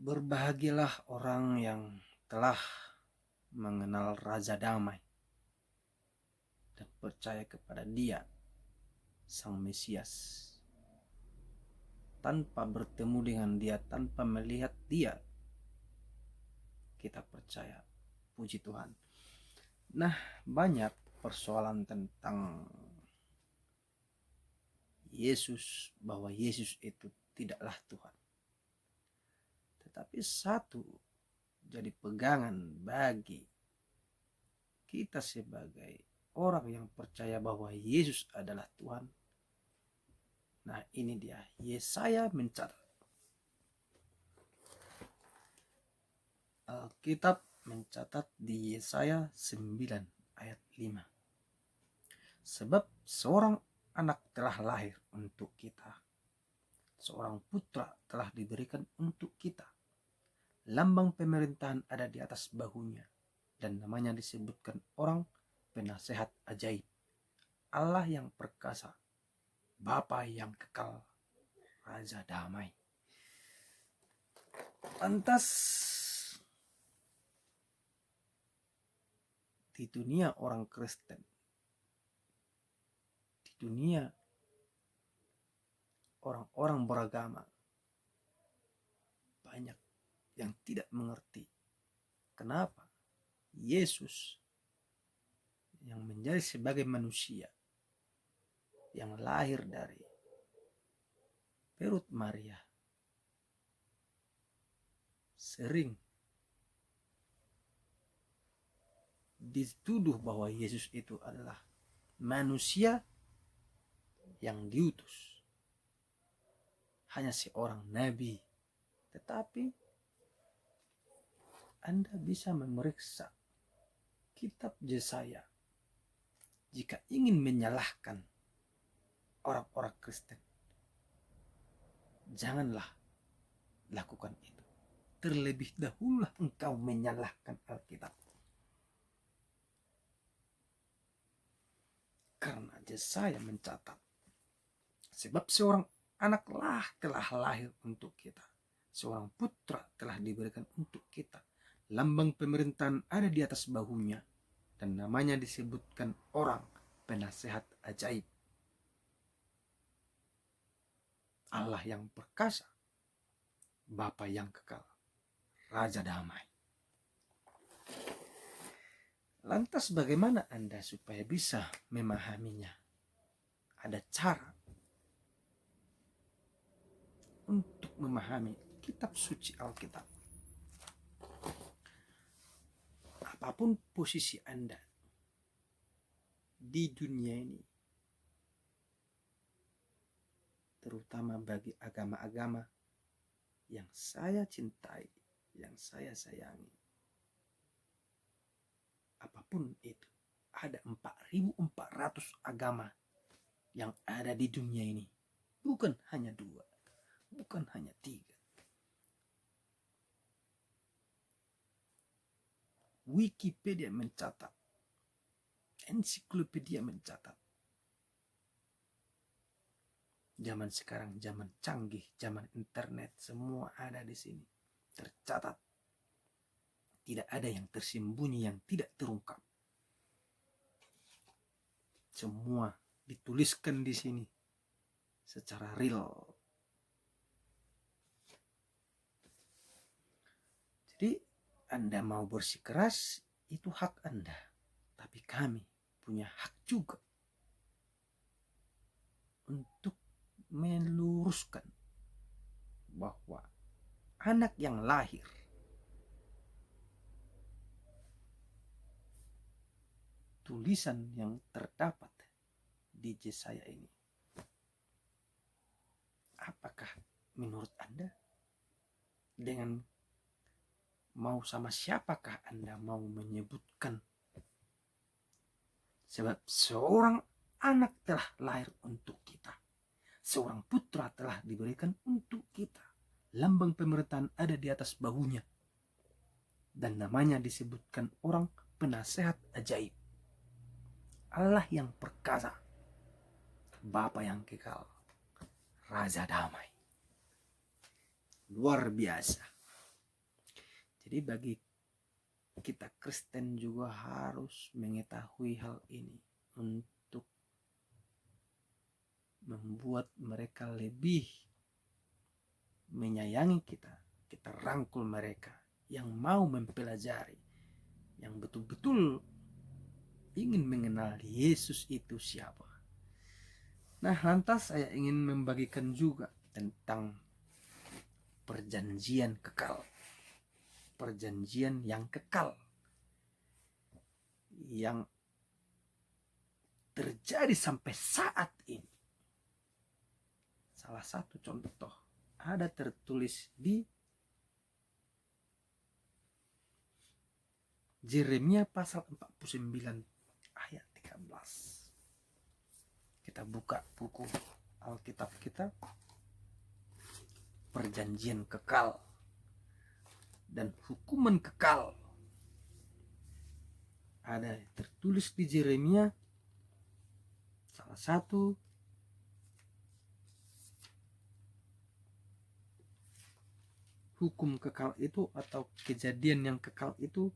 Berbahagialah orang yang telah mengenal Raja Damai dan percaya kepada Dia, Sang Mesias. Tanpa bertemu dengan Dia, tanpa melihat Dia, kita percaya. Puji Tuhan. Nah, banyak persoalan tentang Yesus, bahwa Yesus itu tidaklah Tuhan. Tetapi satu jadi pegangan bagi kita sebagai orang yang percaya bahwa Yesus adalah Tuhan. Nah, ini dia. Yesaya mencatat. Alkitab mencatat di Yesaya 9 ayat 5. Sebab seorang anak telah lahir untuk kita. Seorang putra telah diberikan untuk kita. Lambang pemerintahan ada di atas bahunya. Dan namanya disebutkan orang penasehat ajaib. Allah yang perkasa. Bapa yang kekal. Raja damai. Lantas di dunia orang Kristen, di dunia orang-orang beragama, banyak yang tidak mengerti kenapa Yesus yang menjadi sebagai manusia yang lahir dari perut Maria sering dituduh bahwa Yesus itu adalah manusia yang diutus, hanya seorang nabi. Tetapi Anda bisa memeriksa kitab Yesaya jika ingin menyalahkan orang-orang Kristen. Janganlah lakukan itu. Terlebih dahulu engkau menyalahkan Alkitab. Karena Yesaya mencatat, sebab seorang anaklah telah lahir untuk kita. Seorang putra telah diberikan untuk kita. Lambang pemerintahan ada di atas bahunya. Dan namanya disebutkan orang penasehat ajaib. Allah yang perkasa. Bapa yang kekal. Raja damai. Lantas bagaimana Anda supaya bisa memahaminya? Ada cara untuk memahami kitab suci Alkitab. Apapun posisi Anda di dunia ini, terutama bagi agama-agama yang saya cintai, yang saya sayangi, apapun itu, ada 4.400 agama yang ada di dunia ini. Bukan hanya 2, bukan hanya 3. Wikipedia mencatat, ensiklopedia mencatat, zaman sekarang zaman canggih, zaman internet, semua ada di sini tercatat. Tidak ada yang tersembunyi, yang tidak terungkap. Semua dituliskan di sini secara real. Jadi Anda mau bersikeras, itu hak Anda. Tapi kami punya hak juga untuk meluruskan bahwa anak yang lahir tulisan yang terdapat di Yesaya ini, apakah menurut Anda dengan mau sama siapakah Anda mau menyebutkan? Sebab seorang anak telah lahir untuk kita. Seorang putra telah diberikan untuk kita. Lambang pemerintahan ada di atas bahunya. Dan namanya disebutkan orang penasehat ajaib. Allah yang perkasa. Bapa yang kekal. Raja damai. Luar biasa. Jadi bagi kita Kristen juga harus mengetahui hal ini untuk membuat mereka lebih menyayangi kita. Kita rangkul mereka yang mau mempelajari, yang betul-betul ingin mengenal Yesus itu siapa. Nah, lantas saya ingin membagikan juga tentang perjanjian kekal. Perjanjian yang kekal. Yang terjadi sampai saat ini. Salah satu contoh ada tertulis di Yeremia pasal 49 ayat 13. Kita buka buku Alkitab kita, perjanjian kekal dan hukuman kekal. Ada tertulis di Yeremia salah satu hukum kekal itu atau kejadian yang kekal itu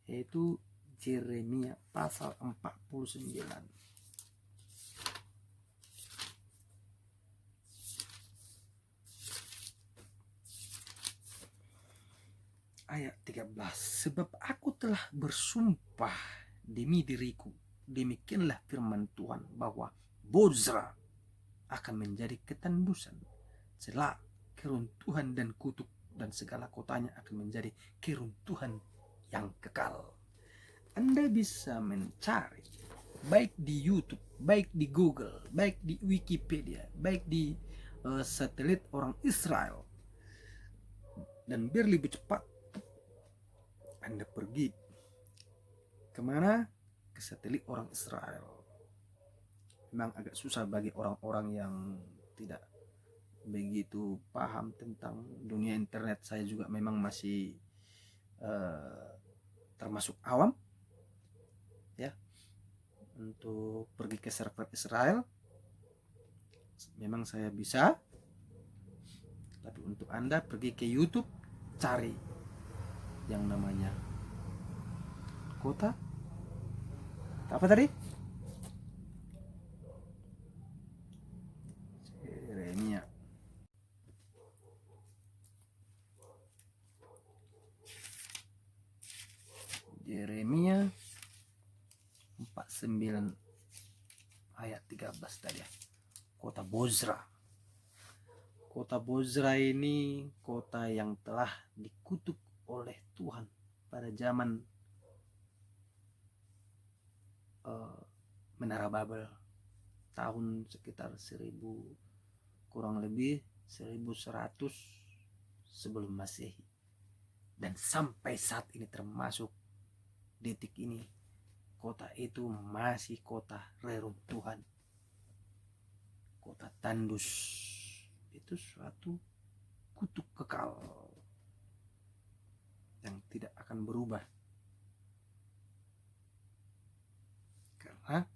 yaitu Yeremia pasal 49 ayat 13. Sebab aku telah bersumpah demi diriku, demikianlah firman Tuhan, bahwa Bozra akan menjadi ketandusan, celak, keruntuhan dan kutuk, dan segala kotanya akan menjadi keruntuhan yang kekal. Anda bisa mencari baik di YouTube, baik di Google, baik di Wikipedia, baik di satelit orang Israel, dan biar lebih cepat Anda pergi kemana? Ke satelit orang Israel. Memang agak susah bagi orang-orang yang tidak begitu paham tentang dunia internet. Saya juga memang masih termasuk awam ya untuk pergi ke server Israel. Memang saya bisa, tapi untuk Anda pergi ke YouTube, cari yang namanya kota apa tadi? Yeremia. Yeremia 49 ayat 13 tadi ya. Kota Bozra. Kota Bozra ini kota yang telah dikutuk oleh Tuhan pada zaman Menara Babel tahun sekitar 1000 kurang lebih 1100 sebelum Masehi, dan sampai saat ini termasuk detik ini kota itu masih kota reruntuhan, kota tandus. Itu suatu kutuk kekal yang tidak akan berubah, karena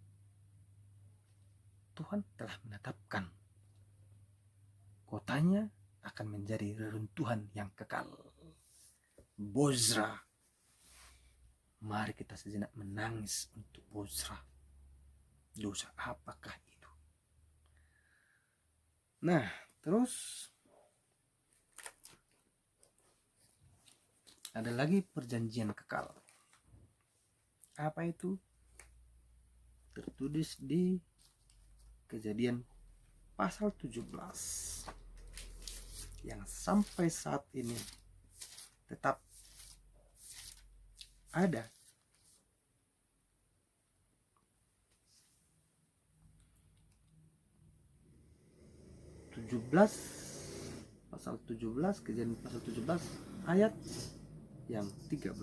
Tuhan telah menetapkan kotanya akan menjadi reruntuhan yang kekal. Bozra. Mari kita sejenak menangis untuk Bozra. Dosa apakah itu? Nah, terus ada lagi perjanjian kekal. Apa itu? Tertulis di Kejadian pasal 17 yang sampai saat ini tetap ada. Pasal 17, Kejadian pasal 17 ayat yang 13.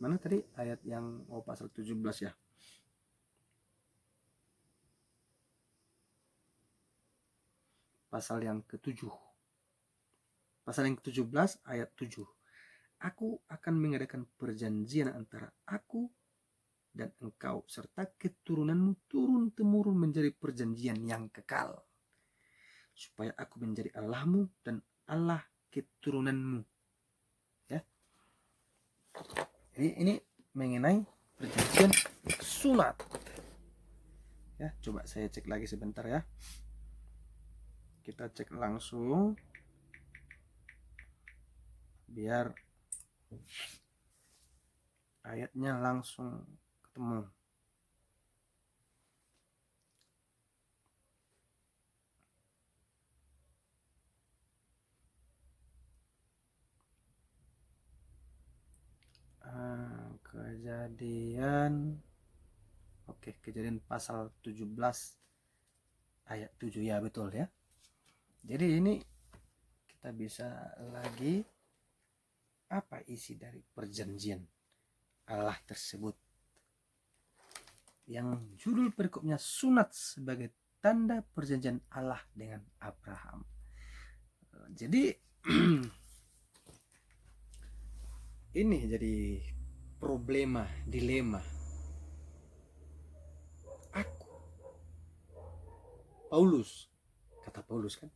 Mana tadi ayat yang pasal 17 ya? Pasal yang ke-7. Pasal yang ke-17 ayat 7. Aku akan mengadakan perjanjian antara aku dan engkau serta keturunanmu turun-temurun menjadi perjanjian yang kekal. supaya aku menjadi Allahmu dan Allah keturunanmu. Ya. Jadi ini mengenai perjanjian sunat. Ya, coba saya cek lagi sebentar ya. Kita cek langsung biar ayatnya langsung ketemu. Kejadian, oke, Kejadian pasal 17 ayat 7 ya, betul ya. Jadi ini kita bisa lagi apa isi dari perjanjian Allah tersebut, yang judul perikopnya sunat sebagai tanda perjanjian Allah dengan Abraham. Jadi ini jadi dilema. Aku Paulus, kata Paulus kan,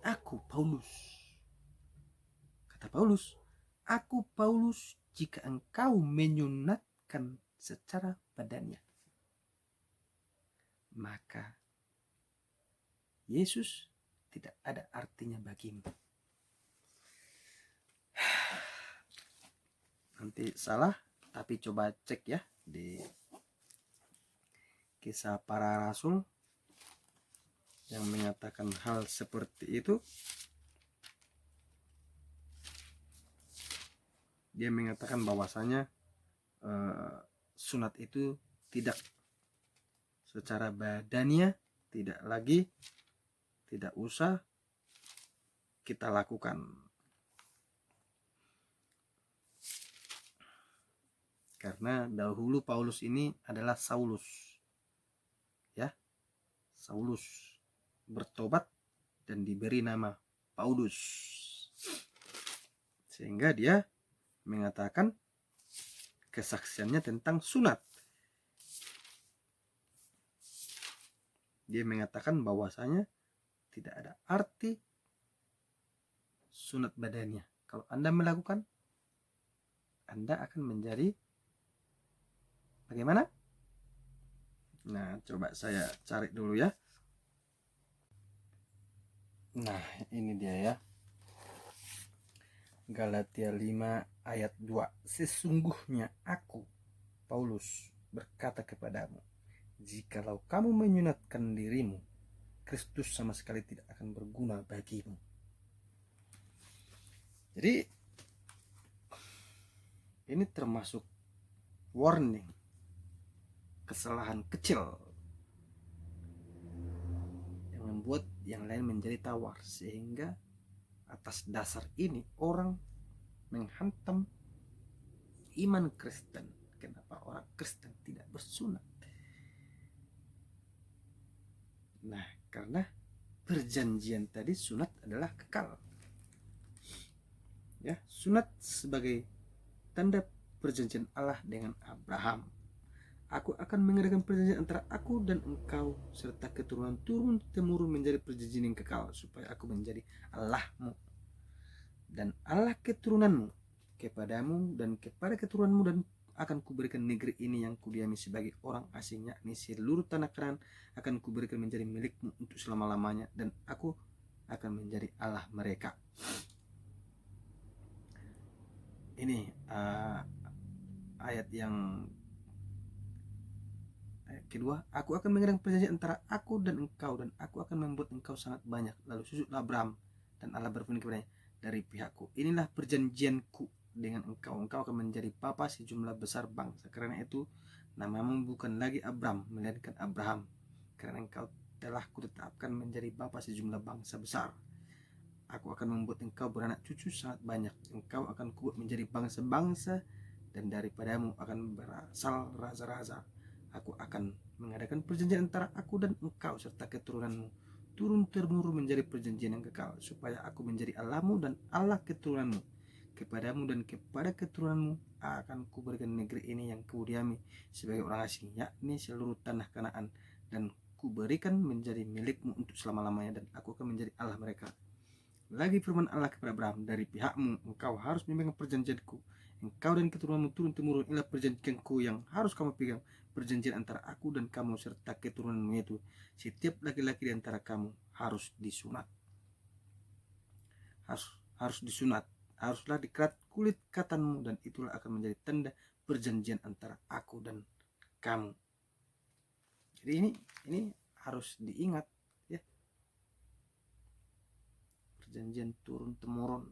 aku Paulus, kata Paulus, aku Paulus, jika engkau menyunatkan secara badannya, maka Yesus tidak ada artinya bagimu. Nanti salah, tapi coba cek ya di Kisah Para Rasul yang mengatakan hal seperti itu. Dia mengatakan bahwasanya sunat itu tidak secara badannya, tidak usah kita lakukan, karena dahulu Paulus ini adalah Saulus, ya. Saulus bertobat dan diberi nama Paulus, sehingga dia mengatakan kesaksiannya tentang sunat. Dia mengatakan bahwasanya tidak ada arti sunat badannya. Kalau Anda melakukan, Anda akan menjadi bagaimana? Nah, coba saya cari dulu ya. Nah, ini dia ya. Galatia 5 ayat 2. Sesungguhnya aku, Paulus, berkata kepadamu, jikalau kamu menyunatkan dirimu, Kristus sama sekali tidak akan berguna bagimu. Jadi ini termasuk warning, kesalahan kecil yang membuat yang lain menjadi tawar, sehingga atas dasar ini orang menghantam iman Kristen. Kenapa orang Kristen tidak bersunat? Nah, karena perjanjian tadi sunat adalah kekal. Ya, sunat sebagai tanda perjanjian Allah dengan Abraham. Aku akan mengadakan perjanjian antara aku dan engkau serta keturunan turun temurun menjadi perjanjian yang kekal, supaya aku menjadi Allahmu dan Allah keturunanmu, kepadamu dan kepada keturunanmu, dan akan kuberikan negeri ini yang kudiami sebagai orang asing, yakni seluruh tanah Kanaan akan kuberikan menjadi milikmu untuk selama-lamanya, dan aku akan menjadi Allah mereka. Ini ayat yang kedua, aku akan mengadakan perjanjian antara aku dan engkau, dan aku akan membuat engkau sangat banyak. Lalu sujudlah Abraham, dan Allah berfirman kepadanya, dari pihakku inilah perjanjianku dengan engkau, engkau akan menjadi bapa sejumlah besar bangsa. Karena itu namamu bukan lagi Abram, melainkan Abraham, karena engkau telah kutetapkan menjadi bapa sejumlah bangsa besar. Aku akan membuat engkau beranak cucu sangat banyak, engkau akan kubuat menjadi bangsa-bangsa, dan daripadamu akan berasal raja-raja. Aku akan mengadakan perjanjian antara aku dan engkau serta keturunanmu turun temurun menjadi perjanjian yang kekal, supaya aku menjadi Allahmu dan Allah keturunanmu. Kepadamu dan kepada keturunanmu akan kuberikan negeri ini yang kudiami sebagai orang asing, yakni seluruh tanah Kanaan, dan kuberikan menjadi milikmu untuk selama-lamanya, dan aku akan menjadi Allah mereka. Lagi firman Allah kepada Abraham, dari pihakmu engkau harus memegang perjanjianku, engkau dan keturunanmu turun-temurun, inilah perjanjianku yang harus kamu pegang, perjanjian antara aku dan kamu serta keturunanmu, itu setiap laki-laki di antara kamu harus disunat. Harus disunat, haruslah dikerat kulit katanmu, dan itulah akan menjadi tanda perjanjian antara aku dan kamu. Jadi ini harus diingat ya, perjanjian turun temurun.